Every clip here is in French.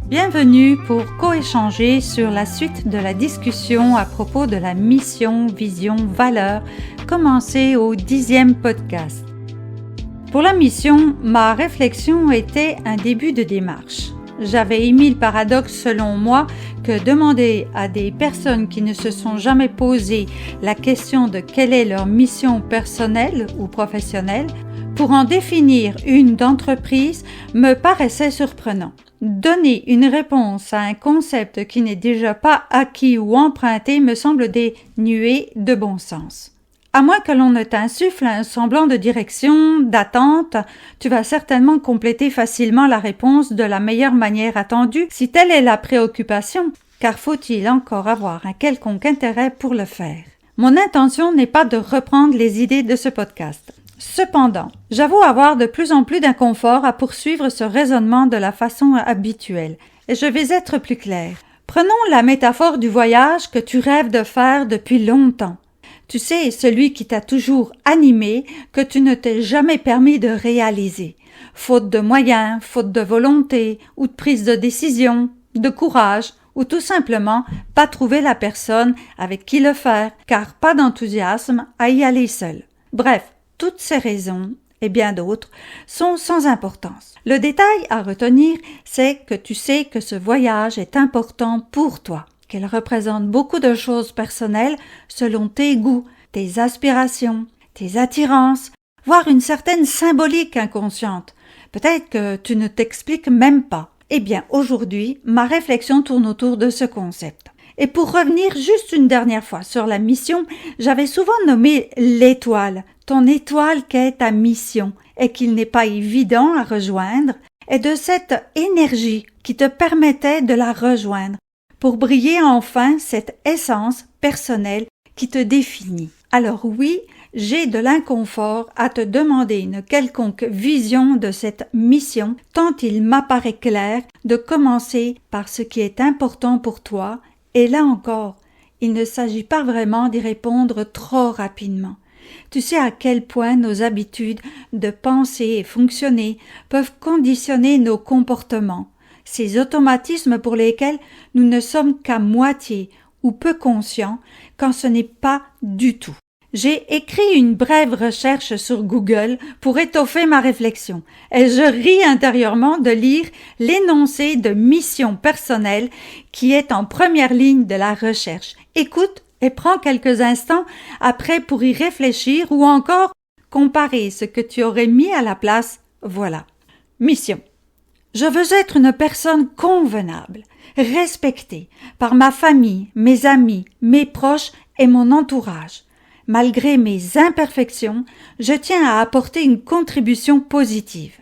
Bienvenue pour coéchanger sur la suite de la discussion à propos de la mission, vision, valeur, commencée au 10e podcast. Pour la mission, ma réflexion était un début de démarche. J'avais émis le paradoxe selon moi que demander à des personnes qui ne se sont jamais posé la question de quelle est leur mission personnelle ou professionnelle pour en définir une d'entreprise me paraissait surprenant. Donner une réponse à un concept qui n'est déjà pas acquis ou emprunté me semble dénué de bon sens. À moins que l'on ne t'insuffle un semblant de direction, d'attente, tu vas certainement compléter facilement la réponse de la meilleure manière attendue si telle est la préoccupation, car faut-il encore avoir un quelconque intérêt pour le faire. Mon intention n'est pas de reprendre les idées de ce podcast. Cependant, j'avoue avoir de plus en plus d'inconfort à poursuivre ce raisonnement de la façon habituelle, et je vais être plus claire. Prenons la métaphore du voyage que tu rêves de faire depuis longtemps. Tu sais, celui qui t'a toujours animé, que tu ne t'es jamais permis de réaliser. Faute de moyens, faute de volonté, ou de prise de décision, de courage, ou tout simplement pas trouver la personne avec qui le faire, car pas d'enthousiasme à y aller seul. Bref, toutes ces raisons, et bien d'autres, sont sans importance. Le détail à retenir, c'est que tu sais que ce voyage est important pour toi, qu'il représente beaucoup de choses personnelles selon tes goûts, tes aspirations, tes attirances, voire une certaine symbolique inconsciente. Peut-être que tu ne t'expliques même pas. Eh bien, aujourd'hui, ma réflexion tourne autour de ce concept. Et pour revenir juste une dernière fois sur la mission, j'avais souvent nommé l'étoile, ton étoile qu'est ta mission, et qu'il n'est pas évident à rejoindre, et de cette énergie qui te permettait de la rejoindre, pour briller enfin cette essence personnelle qui te définit. Alors oui, j'ai de l'inconfort à te demander une quelconque vision de cette mission, tant il m'apparaît clair de commencer par ce qui est important pour toi, et là encore, il ne s'agit pas vraiment d'y répondre trop rapidement. Tu sais à quel point nos habitudes de penser et fonctionner peuvent conditionner nos comportements, ces automatismes pour lesquels nous ne sommes qu'à moitié ou peu conscients quand ce n'est pas du tout. J'ai écrit une brève recherche sur Google pour étoffer ma réflexion et je ris intérieurement de lire l'énoncé de mission personnelle qui est en première ligne de la recherche. Écoute et prends quelques instants après pour y réfléchir ou encore comparer ce que tu aurais mis à la place. Voilà. Mission. Je veux être une personne convenable, respectée par ma famille, mes amis, mes proches et mon entourage. Malgré mes imperfections, je tiens à apporter une contribution positive.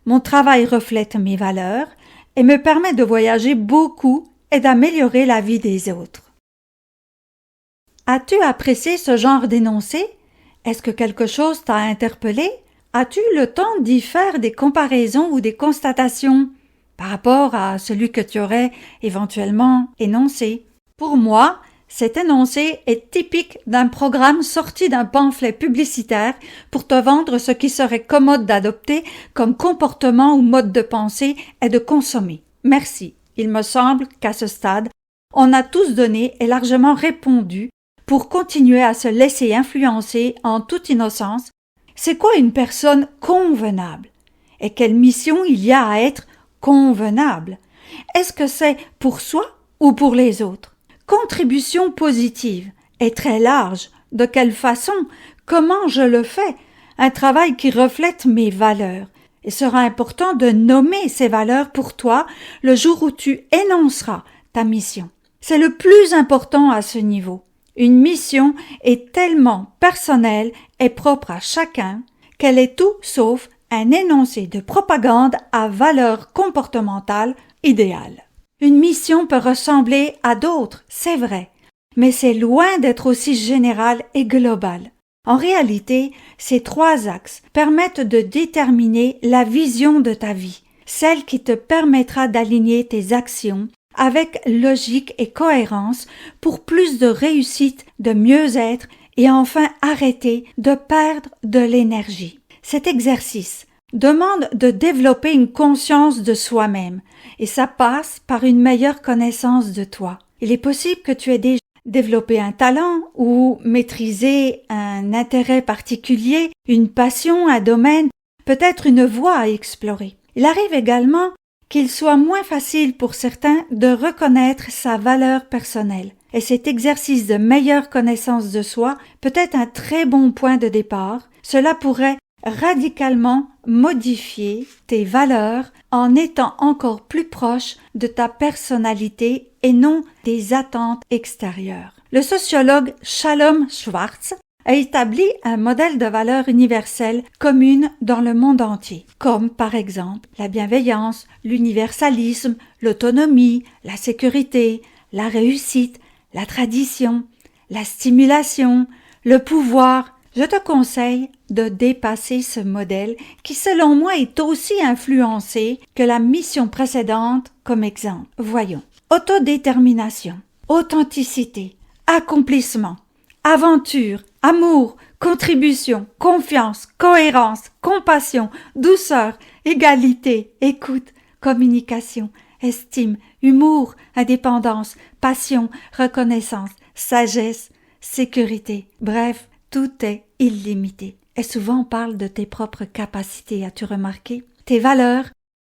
Mon travail reflète mes valeurs et me permet de voyager beaucoup et d'améliorer la vie des autres. As-tu apprécié ce genre d'énoncé? Est-ce que quelque chose t'a interpellé? As-tu le temps d'y faire des comparaisons ou des constatations par rapport à celui que tu aurais éventuellement énoncé? Pour moi, cet énoncé est typique d'un programme sorti d'un pamphlet publicitaire pour te vendre ce qui serait commode d'adopter comme comportement ou mode de pensée et de consommer. Merci. Il me semble qu'à ce stade, on a tous donné et largement répondu pour continuer à se laisser influencer en toute innocence. C'est quoi une personne convenable? Et quelle mission il y a à être convenable? Est-ce que c'est pour soi ou pour les autres? Contribution positive est très large. De quelle façon? Comment je le fais? Un travail qui reflète mes valeurs. Il sera important de nommer ces valeurs pour toi le jour où tu énonceras ta mission. C'est le plus important à ce niveau. Une mission est tellement personnelle et propre à chacun qu'elle est tout sauf un énoncé de propagande à valeur comportementale idéale. Une mission peut ressembler à d'autres, c'est vrai, mais c'est loin d'être aussi général et global. En réalité, ces 3 axes permettent de déterminer la vision de ta vie, celle qui te permettra d'aligner tes actions avec logique et cohérence pour plus de réussite, de mieux-être et enfin arrêter de perdre de l'énergie. Cet exercice demande de développer une conscience de soi-même et ça passe par une meilleure connaissance de toi. Il est possible que tu aies déjà développé un talent ou maîtrisé un intérêt particulier, une passion, un domaine, peut-être une voie à explorer. Il arrive également qu'il soit moins facile pour certains de reconnaître sa valeur personnelle. Et cet exercice de meilleure connaissance de soi peut être un très bon point de départ. Cela pourrait radicalement modifier tes valeurs en étant encore plus proche de ta personnalité et non des attentes extérieures. Le sociologue Shalom Schwartz a établi un modèle de valeurs universelles communes dans le monde entier, comme par exemple la bienveillance, l'universalisme, l'autonomie, la sécurité, la réussite, la tradition, la stimulation, le pouvoir. Je te conseille de dépasser ce modèle qui, selon moi, est aussi influencé que la mission précédente comme exemple. Voyons. Autodétermination, authenticité, accomplissement, aventure, amour, contribution, confiance, cohérence, compassion, douceur, égalité, écoute, communication, estime, humour, indépendance, passion, reconnaissance, sagesse, sécurité. Bref, tout est illimité. Et souvent on parle de tes propres capacités, as-tu remarqué? Tes valeurs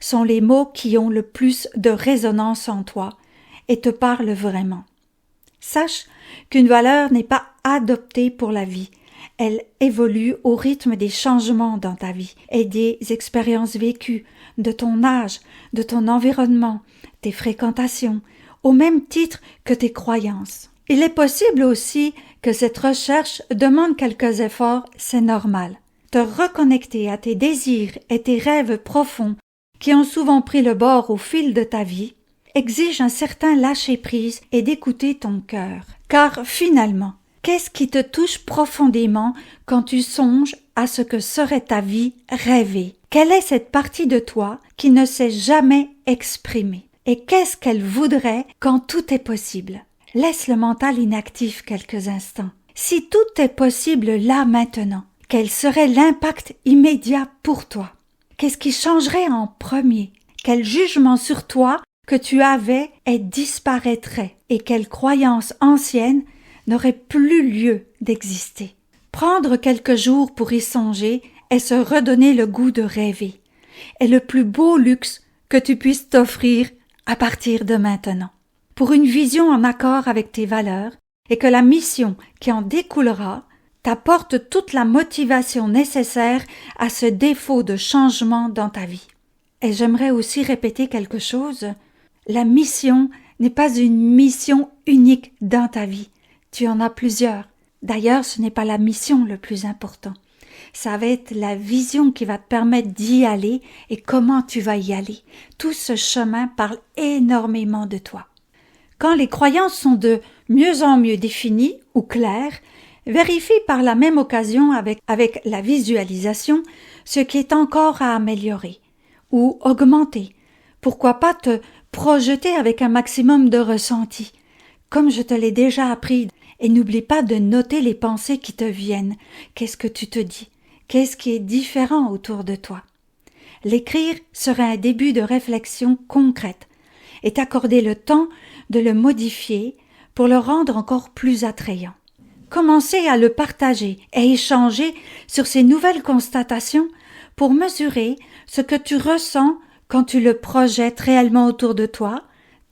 sont les mots qui ont le plus de résonance en toi et te parlent vraiment. Sache qu'une valeur n'est pas adoptée pour la vie. Elle évolue au rythme des changements dans ta vie et des expériences vécues, de ton âge, de ton environnement, tes fréquentations, au même titre que tes croyances. Il est possible aussi que cette recherche demande quelques efforts, c'est normal. Te reconnecter à tes désirs et tes rêves profonds qui ont souvent pris le bord au fil de ta vie exige un certain lâcher-prise et d'écouter ton cœur. Car finalement, qu'est-ce qui te touche profondément quand tu songes à ce que serait ta vie rêvée? Quelle est cette partie de toi qui ne s'est jamais exprimée? Et qu'est-ce qu'elle voudrait quand tout est possible? Laisse le mental inactif quelques instants. Si tout est possible là maintenant, quel serait l'impact immédiat pour toi? Qu'est-ce qui changerait en premier? Quel jugement sur toi que tu avais et disparaîtrait? Et quelle croyance ancienne n'aurait plus lieu d'exister? Prendre quelques jours pour y songer et se redonner le goût de rêver est le plus beau luxe que tu puisses t'offrir à partir de maintenant. Pour une vision en accord avec tes valeurs et que la mission qui en découlera t'apporte toute la motivation nécessaire à ce défaut de changement dans ta vie. Et j'aimerais aussi répéter quelque chose. La mission n'est pas une mission unique dans ta vie. Tu en as plusieurs. D'ailleurs, ce n'est pas la mission le plus important. Ça va être la vision qui va te permettre d'y aller et comment tu vas y aller. Tout ce chemin parle énormément de toi. Quand les croyances sont de mieux en mieux définies ou claires, vérifie par la même occasion avec la visualisation ce qui est encore à améliorer ou augmenter. Pourquoi pas te projeter avec un maximum de ressenti, comme je te l'ai déjà appris. Et n'oublie pas de noter les pensées qui te viennent. Qu'est-ce que tu te dis? Qu'est-ce qui est différent autour de toi? L'écrire serait un début de réflexion concrète et t'accorder le temps de le modifier pour le rendre encore plus attrayant. Commencez à le partager et échanger sur ces nouvelles constatations pour mesurer ce que tu ressens quand tu le projettes réellement autour de toi,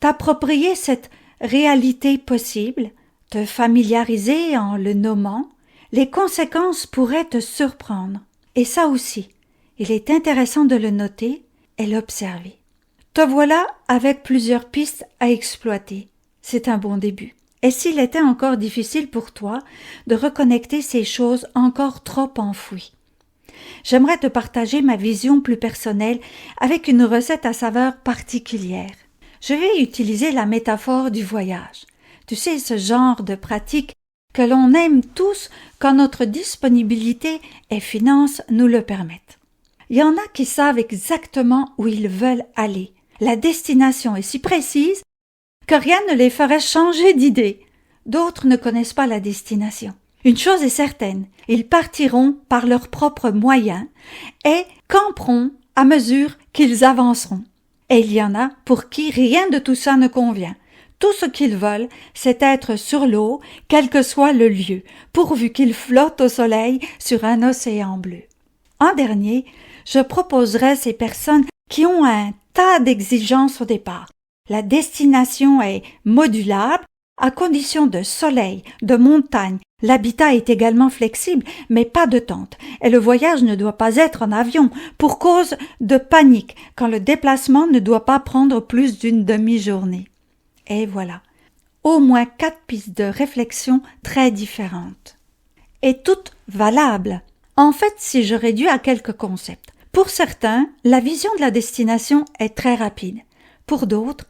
t'approprier cette réalité possible, te familiariser en le nommant. Les conséquences pourraient te surprendre. Et ça aussi, il est intéressant de le noter et l'observer. Te voilà avec plusieurs pistes à exploiter. C'est un bon début. Et s'il était encore difficile pour toi de reconnecter ces choses encore trop enfouies, j'aimerais te partager ma vision plus personnelle avec une recette à saveur particulière. Je vais utiliser la métaphore du voyage. Tu sais, ce genre de pratique que l'on aime tous quand notre disponibilité et finances nous le permettent. Il y en a qui savent exactement où ils veulent aller. La destination est si précise que rien ne les ferait changer d'idée. D'autres ne connaissent pas la destination. Une chose est certaine, ils partiront par leurs propres moyens et camperont à mesure qu'ils avanceront. Et il y en a pour qui rien de tout ça ne convient. Tout ce qu'ils veulent, c'est être sur l'eau, quel que soit le lieu, pourvu qu'ils flottent au soleil sur un océan bleu. En dernier, je proposerai ces personnes qui ont un tas d'exigences au départ. La destination est modulable, à condition de soleil, de montagne. L'habitat est également flexible, mais pas de tente. Et le voyage ne doit pas être en avion, pour cause de panique, quand le déplacement ne doit pas prendre plus d'une demi-journée. Et voilà, au moins 4 pistes de réflexion très différentes. Et toutes valables. En fait, si je réduis à quelques concepts. Pour certains, la vision de la destination est très rapide. Pour d'autres,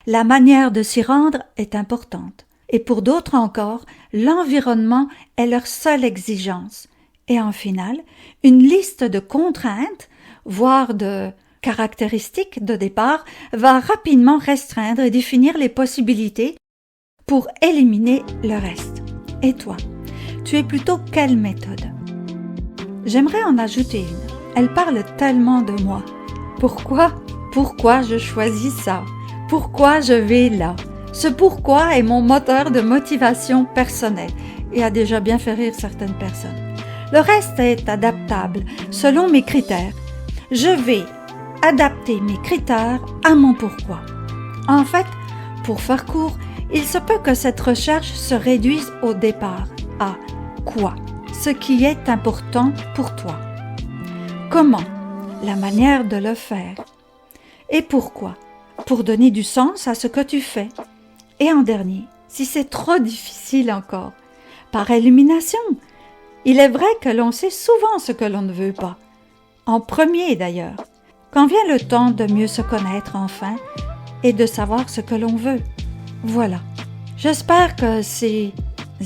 la manière de s'y rendre est importante. Et pour d'autres encore, l'environnement est leur seule exigence. Et en final, une liste de contraintes, voire de caractéristiques de départ, va rapidement restreindre et définir les possibilités pour éliminer le reste. Et toi, tu es plutôt quelle méthode? J'aimerais en ajouter une. Elle parle tellement de moi. Pourquoi je choisis ça? Pourquoi je vais là? Ce pourquoi est mon moteur de motivation personnelle et a déjà bien fait rire certaines personnes. Le reste est adaptable selon mes critères. Je vais adapter mes critères à mon pourquoi. En fait, pour faire court, il se peut que cette recherche se réduise au départ à quoi? Ce qui est important pour toi. Comment? La manière de le faire. Et pourquoi? Pour donner du sens à ce que tu fais. Et en dernier, si c'est trop difficile encore, par élimination. Il est vrai que l'on sait souvent ce que l'on ne veut pas. En premier d'ailleurs, quand vient le temps de mieux se connaître enfin et de savoir ce que l'on veut. Voilà. J'espère que ces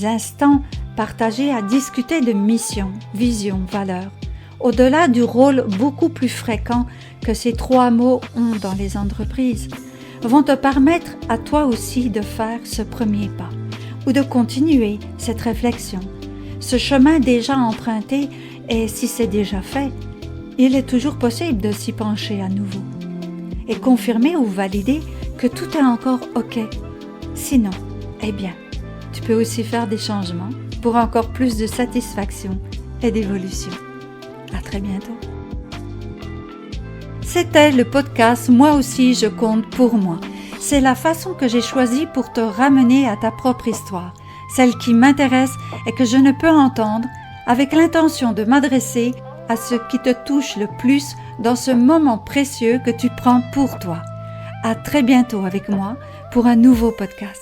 instants partagés à discuter de mission, vision, valeur, au-delà du rôle beaucoup plus fréquent que ces 3 mots ont dans les entreprises, vont te permettre à toi aussi de faire ce premier pas ou de continuer cette réflexion. Ce chemin déjà emprunté, et si c'est déjà fait, il est toujours possible de s'y pencher à nouveau et confirmer ou valider que tout est encore OK. Sinon, eh bien, tu peux aussi faire des changements pour encore plus de satisfaction et d'évolution. À très bientôt. C'était le podcast « Moi aussi, je compte pour moi ». C'est la façon que j'ai choisie pour te ramener à ta propre histoire, celle qui m'intéresse et que je ne peux entendre, avec l'intention de m'adresser à ce qui te touche le plus dans ce moment précieux que tu prends pour toi. À très bientôt avec moi pour un nouveau podcast.